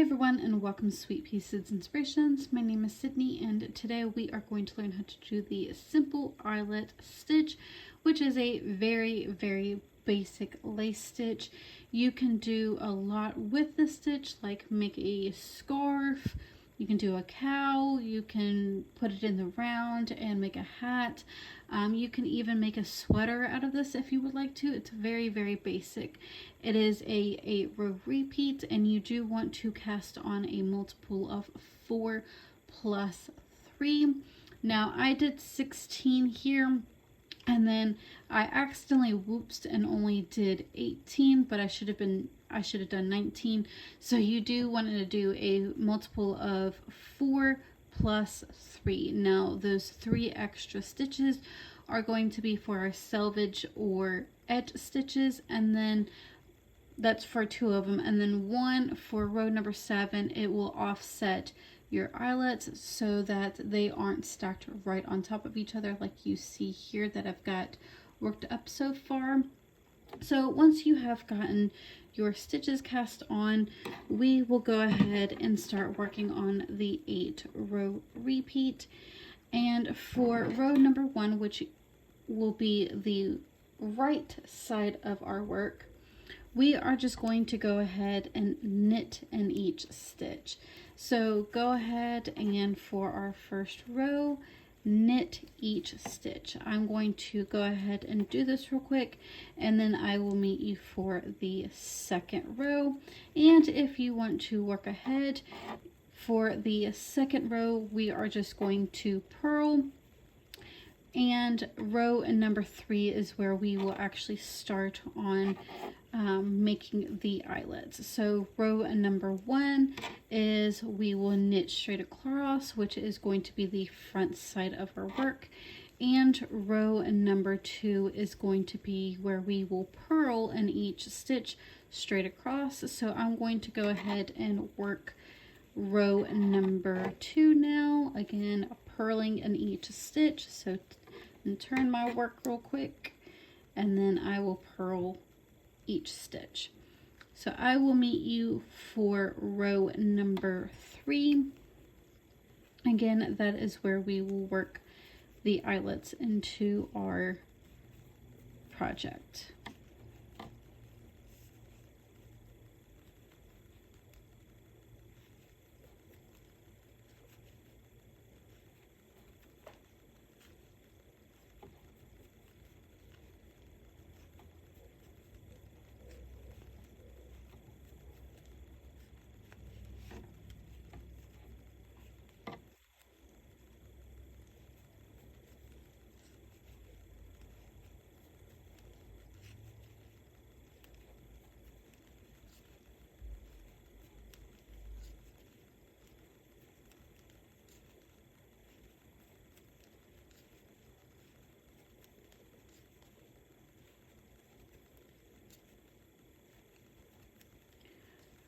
everyone, and welcome to Sweet Pea Seeds Inspirations. My name is Sydney, and today we are going to learn how to do the Simple Eyelet Stitch, which is a very basic lace stitch. You can do a lot with this stitch, like make a scarf, you can do a cowl, you can put it in the round and make a hat. You can even make a sweater out of this if you would like to. It's very basic. It is a row repeat, and you do want to cast on a multiple of 4 plus 3. Now I did 16 here, and then I accidentally whooped and only did 18, but I should have done 19. So you do want to do a multiple of 4 plus 3. Now those 3 extra stitches are going to be for our selvage or edge stitches, and then that's for 2 of them, and then 1 for row number 7. It will offset your eyelets so that they aren't stacked right on top of each other like you see here that I've got worked up so far. So once you have gotten your stitches cast on, we will go ahead and start working on the 8 row repeat. And for row number 1, which will be the right side of our work, we are just going to go ahead and knit in each stitch. So go ahead and for our first row, knit each stitch. I'm going to go ahead and do this real quick, and then I will meet you for the second row. And if you want to work ahead, for the second row, we are just going to purl, and row number 3 is where we will actually start on making the eyelets. So row number 1 is we will knit straight across, which is going to be the front side of our work, and row number 2 is going to be where we will purl in each stitch straight across. So I'm going to go ahead and work row number 2 now, again purling in each stitch. So and turn my work real quick, and then I will purl each stitch. So I will meet you for row number 3. Again, that is where we will work the eyelets into our project.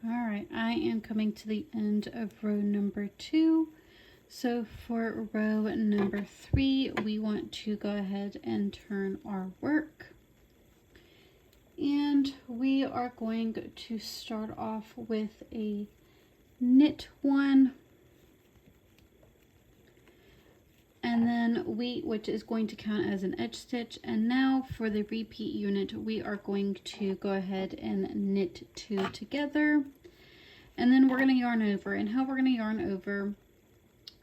Alright, I am coming to the end of row number 2. So for row number 3, we want to go ahead and turn our work. And we are going to start off with a knit 1. And then which is going to count as an edge stitch. And now for the repeat unit, we are going to go ahead and knit 2 together. And then we're going to yarn over. And how we're going to yarn over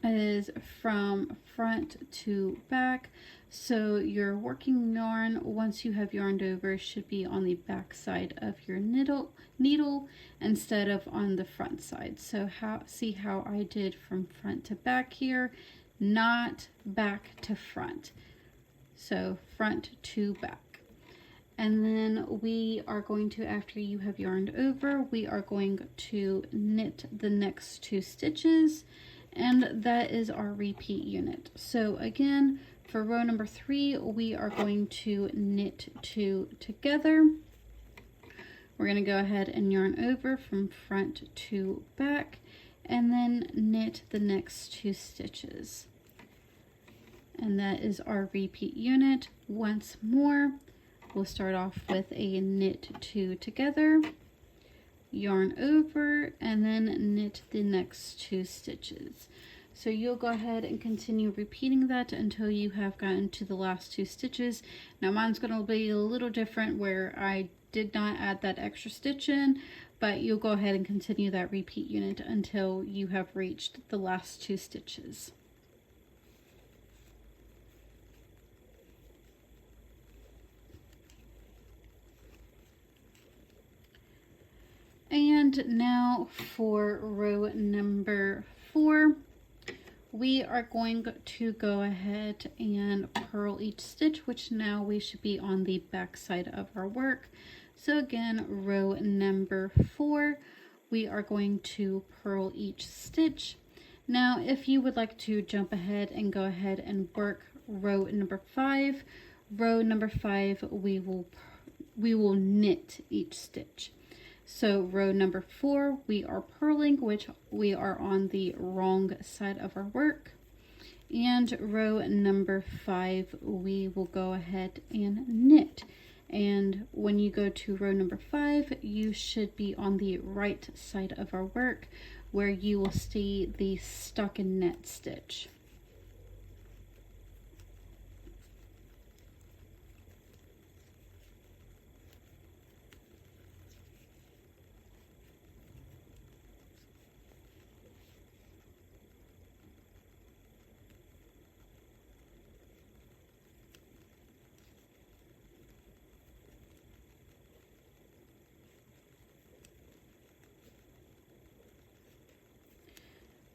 is from front to back. So your working yarn, once you have yarned over, should be on the back side of your needle instead of on the front side. So see how I did from front to back here, not back to front. So front to back. And then we are going to, after you have yarned over, we are going to knit the next 2 stitches, and that is our repeat unit. So again, for row number 3, we are going to knit 2 together. We're going to go ahead and yarn over from front to back, and then knit the next 2 stitches. And that is our repeat unit. Once more, we'll start off with a knit 2 together, yarn over, and then knit the next 2 stitches. So you'll go ahead and continue repeating that until you have gotten to the last 2 stitches. Now mine's going to be a little different where I did not add that extra stitch in, but you'll go ahead and continue that repeat unit until you have reached the last 2 stitches. And now for row number 4. We are going to go ahead and purl each stitch, which now we should be on the back side of our work. So again, row number 4, we are going to purl each stitch. Now, if you would like to jump ahead and go ahead and work row number 5, we will knit each stitch. So row number 4, we are purling, which we are on the wrong side of our work. And row number 5, we will go ahead and knit. And when you go to row number 5, you should be on the right side of our work, where you will see the stockinette stitch.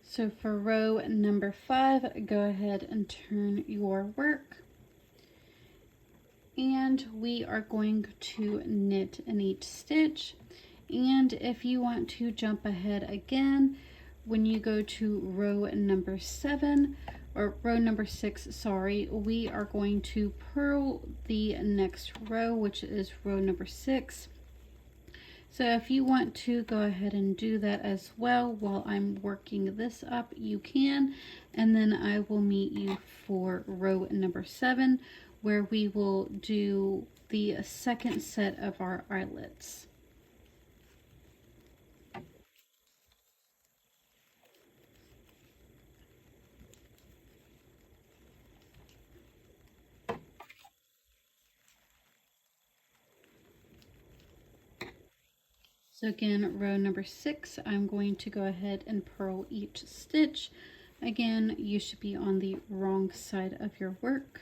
So for row number 5, go ahead and turn your work. And we are going to knit in each stitch. And if you want to jump ahead again, when you go to row number 7, or row number 6, sorry, we are going to purl the next row, which is row number 6. So if you want to go ahead and do that as well while I'm working this up, you can. And then I will meet you for row number 7, where we will do the second set of our eyelets. So again, row number 6, I'm going to go ahead and purl each stitch. Again, you should be on the wrong side of your work.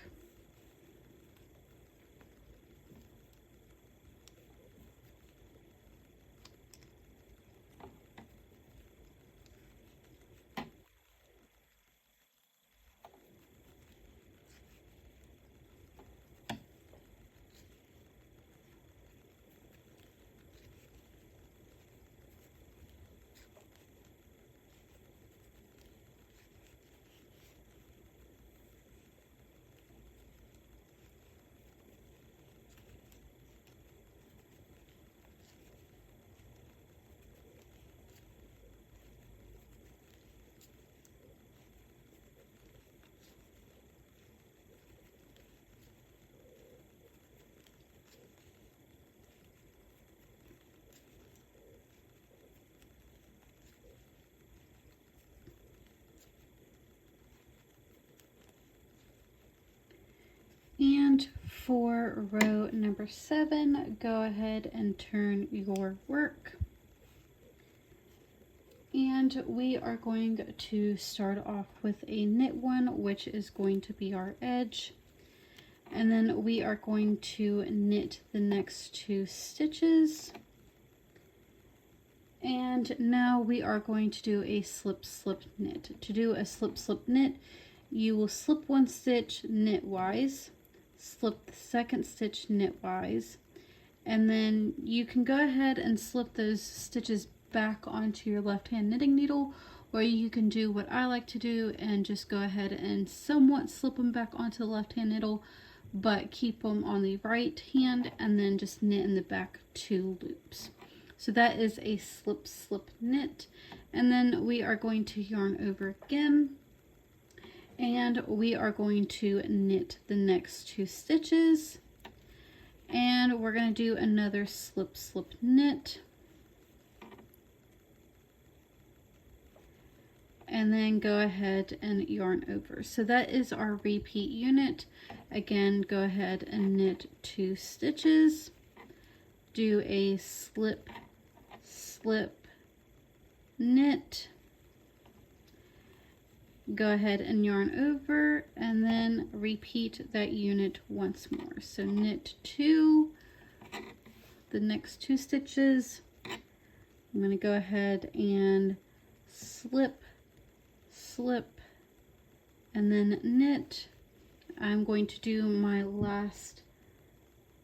And for row number 7, go ahead and turn your work. And we are going to start off with a knit one, which is going to be our edge. And then we are going to knit the next 2 stitches. And now we are going to do a slip slip knit. To do a slip slip knit, you will slip 1 stitch knitwise, slip the second stitch knitwise, and then you can go ahead and slip those stitches back onto your left hand knitting needle, or you can do what I like to do and just go ahead and somewhat slip them back onto the left hand needle, but keep them on the right hand and then just knit in the back 2 loops. So that is a slip slip knit. And then we are going to yarn over again, and we are going to knit the next 2 stitches, and we're going to do another slip slip knit. and then go ahead and yarn over. So that is our repeat unit. Again, go ahead and knit 2 stitches, do a slip, slip, knit, go ahead and yarn over, and then repeat that unit once more. So knit 2, the next 2 stitches. I'm going to go ahead and slip, slip, and then knit. I'm going to do my last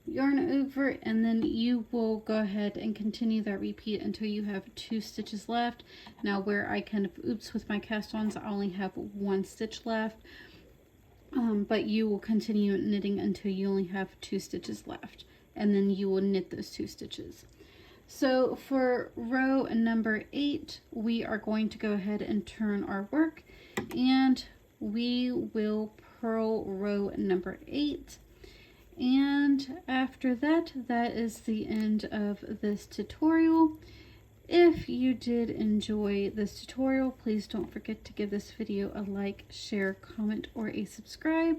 yarn over, and then you will go ahead and continue that repeat until you have 2 stitches left. Now where I kind of oops with my cast-ons, I only have 1 stitch left, but you will continue knitting until you only have 2 stitches left, and then you will knit those 2 stitches. So for row number 8, we are going to go ahead and turn our work, and we will purl row number 8. And after that, that is the end of this tutorial. If you did enjoy this tutorial, please don't forget to give this video a like, share, comment, or a subscribe.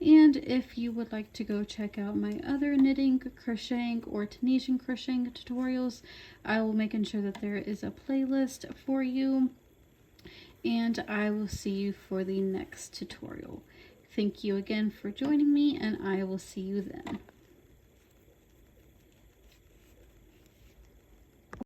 And if you would like to go check out my other knitting, crocheting, or Tunisian crocheting tutorials, I will make sure that there is a playlist for you. And I will see you for the next tutorial. Thank you again for joining me, and I will see you then.